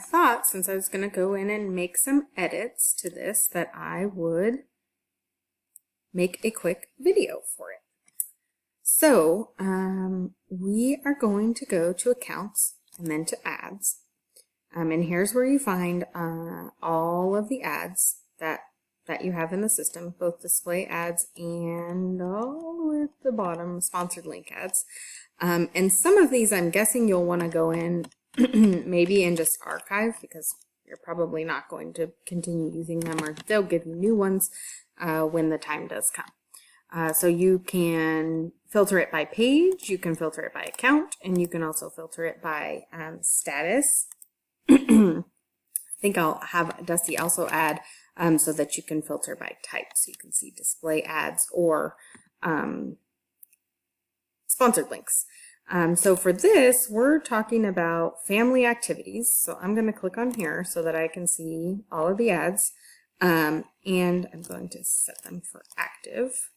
thought since I was going to go in and make some edits to this that I would make a quick video for it. So we are going to go to accounts and then to ads. And here's where you find all of the ads that you have in the system, both display ads and all the way at the bottom, sponsored link ads. And some of these I'm guessing you'll want to go in maybe and just archive, because you're probably not going to continue using them, or they'll give you new ones when the time does come. So you can filter it by page, you can filter it by account, and you can also filter it by status. I think I'll have Dusty also add so that you can filter by type, so you can see display ads or sponsored links. So for this, we're talking about family activities. So I'm going to click on here so that I can see all of the ads, and I'm going to set them for active.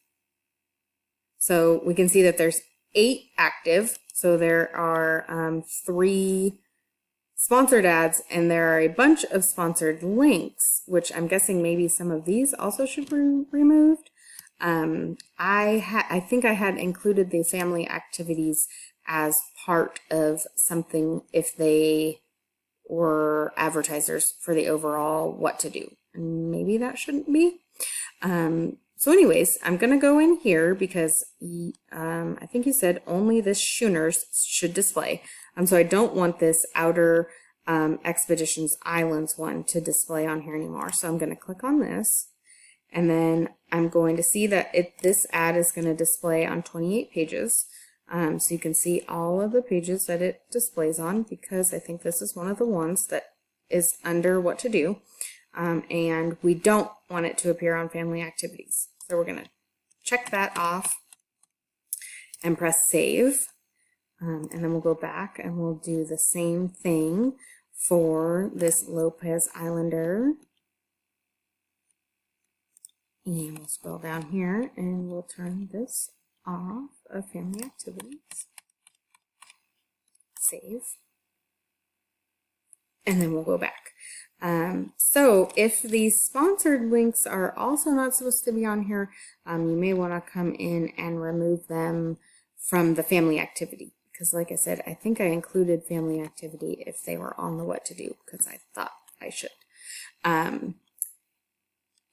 So we can see that there's 8 active. So there are 3 sponsored ads, and there are a bunch of sponsored links, which I'm guessing maybe some of these also should be removed. I think I had included the family activities as part of something if they were advertisers for the overall what to do. Maybe that shouldn't be. So anyways, I'm going to go in here because I think you said only the Schooners should display. So I don't want this Outer Expeditions Islands one to display on here anymore. So I'm going to click on this, and then I'm going to see that this ad is going to display on 28 pages. So you can see all of the pages that it displays on, because I think this is one of the ones that is under what to do. And we don't want it to appear on family activities. So we're going to check that off and press save. And then we'll go back and we'll do the same thing for this Lopez Islander. And we'll scroll down here and we'll turn this off of family activities. Save. And then we'll go back. So if these sponsored links are also not supposed to be on here, you may want to come in and remove them from the family activity. Because like I said, I think I included family activity if they were on the what to do, because I thought I should.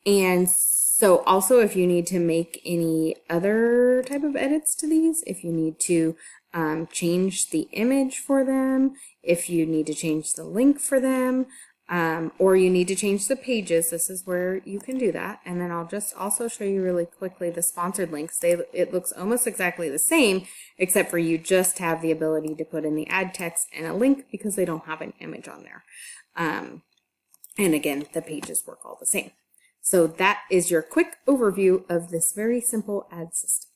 And so also if you need to make any other type of edits to these, if you need to change the image for them, if you need to change the link for them, or you need to change the pages, this is where you can do that. And then I'll just also show you really quickly the sponsored links. It looks almost exactly the same, except for you just have the ability to put in the ad text and a link because they don't have an image on there. And again, the pages work all the same. So that is your quick overview of this very simple ad system.